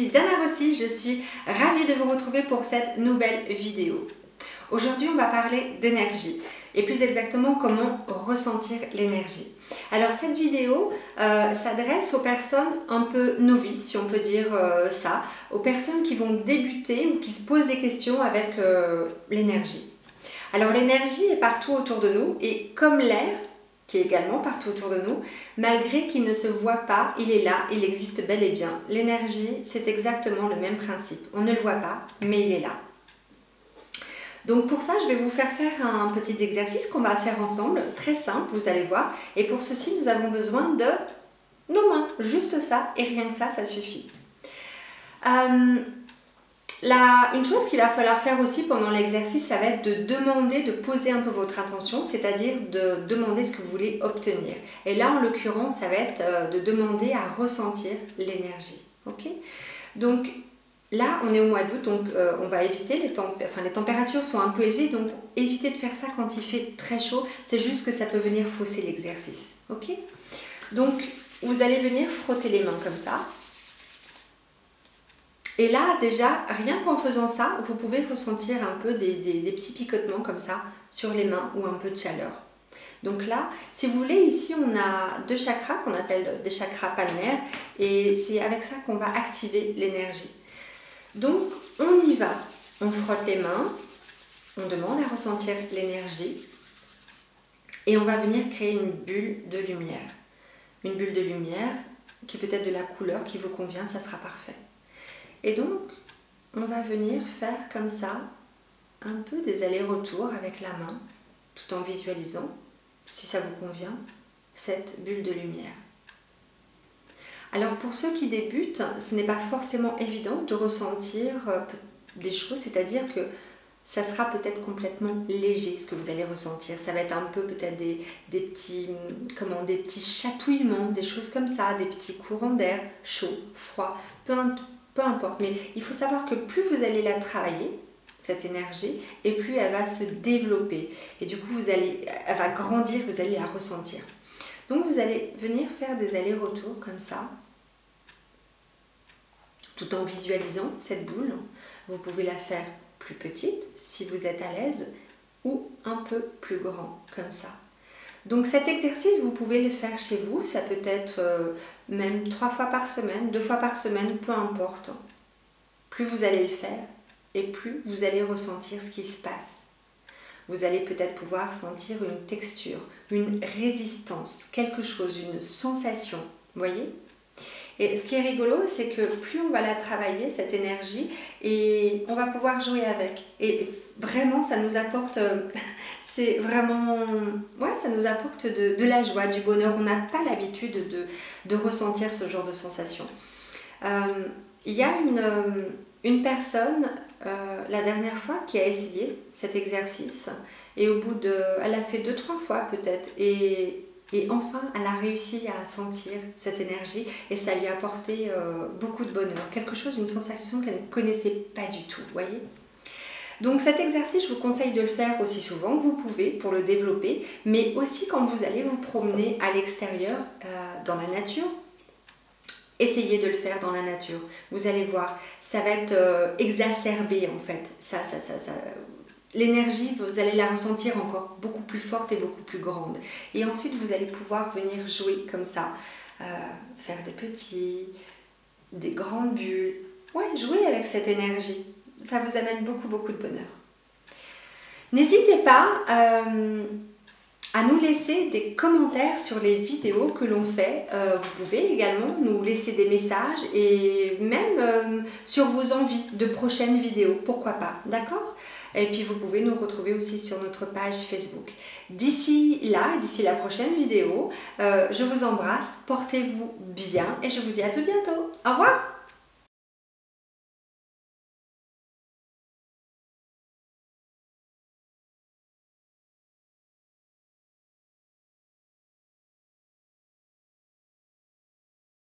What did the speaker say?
suis Diana Rossi, je suis ravie de vous retrouver pour cette nouvelle vidéo. Aujourd'hui, on va parler d'énergie et plus exactement comment ressentir l'énergie. Alors cette vidéo s'adresse aux personnes un peu novices, si on peut dire ça, aux personnes qui vont débuter ou qui se posent des questions avec l'énergie. Alors l'énergie est partout autour de nous et comme l'air, qui est également partout autour de nous, malgré qu'il ne se voit pas, il est là, il existe bel et bien. L'énergie, c'est exactement le même principe. On ne le voit pas, mais il est là. Donc pour ça, je vais vous faire un petit exercice qu'on va faire ensemble, très simple, vous allez voir. Et pour ceci, nous avons besoin de nos mains, juste ça, et rien que ça suffit. Une chose qu'il va falloir faire aussi pendant l'exercice, ça va être de demander, de poser un peu votre attention, c'est-à-dire de demander ce que vous voulez obtenir. Et là, en l'occurrence, ça va être de demander à ressentir l'énergie. Ok ? Donc là, on est au mois d'août, donc on va éviter, les températures sont un peu élevées, donc évitez de faire ça quand il fait très chaud, c'est juste que ça peut venir fausser l'exercice. Ok ? Donc, vous allez venir frotter les mains comme ça. Et là, déjà, rien qu'en faisant ça, vous pouvez ressentir un peu des petits picotements comme ça sur les mains ou un peu de chaleur. Donc là, si vous voulez, ici, on a deux chakras qu'on appelle des chakras palmaires et c'est avec ça qu'on va activer l'énergie. Donc, on y va. On frotte les mains, on demande à ressentir l'énergie et on va venir créer une bulle de lumière. Une bulle de lumière qui peut être de la couleur qui vous convient, ça sera parfait. Et donc, on va venir faire comme ça un peu des allers-retours avec la main, tout en visualisant, si ça vous convient, cette bulle de lumière. Alors pour ceux qui débutent, ce n'est pas forcément évident de ressentir des choses, c'est-à-dire que ça sera peut-être complètement léger ce que vous allez ressentir. Ça va être un peu peut-être des petits chatouillements, des choses comme ça, des petits courants d'air, chaud, froid, peu importe, mais il faut savoir que plus vous allez la travailler, cette énergie, et plus elle va se développer. Et du coup, elle va grandir, vous allez la ressentir. Donc, vous allez venir faire des allers-retours comme ça, tout en visualisant cette boule. Vous pouvez la faire plus petite, si vous êtes à l'aise, ou un peu plus grand, comme ça. Donc cet exercice, vous pouvez le faire chez vous, ça peut être même 3 fois par semaine, 2 fois par semaine, peu importe. Plus vous allez le faire et plus vous allez ressentir ce qui se passe. Vous allez peut-être pouvoir sentir une texture, une résistance, quelque chose, une sensation, vous voyez ? Et ce qui est rigolo, c'est que plus on va la travailler, cette énergie, et on va pouvoir jouer avec. Et vraiment, ça nous apporte, c'est vraiment, ouais, ça nous apporte de la joie, du bonheur. On n'a pas l'habitude de ressentir ce genre de sensation. Il y a une personne, la dernière fois, qui a essayé cet exercice, et au bout elle a fait 2-3 fois peut-être, et enfin, elle a réussi à sentir cette énergie et ça lui a apporté beaucoup de bonheur. Quelque chose, une sensation qu'elle ne connaissait pas du tout, voyez. Donc cet exercice, je vous conseille de le faire aussi souvent que vous pouvez pour le développer, mais aussi quand vous allez vous promener à l'extérieur, dans la nature. Essayez de le faire dans la nature. Vous allez voir, ça va être exacerbé en fait. L'énergie, vous allez la ressentir encore beaucoup plus forte et beaucoup plus grande. Et ensuite, vous allez pouvoir venir jouer comme ça. Faire des grandes bulles. Ouais, jouer avec cette énergie. Ça vous amène beaucoup de bonheur. N'hésitez pas à nous laisser des commentaires sur les vidéos que l'on fait. Vous pouvez également nous laisser des messages et même sur vos envies de prochaines vidéos. Pourquoi pas, d'accord ? Et puis vous pouvez nous retrouver aussi sur notre page Facebook. D'ici la prochaine vidéo, je vous embrasse, portez-vous bien et je vous dis à tout bientôt. Au revoir!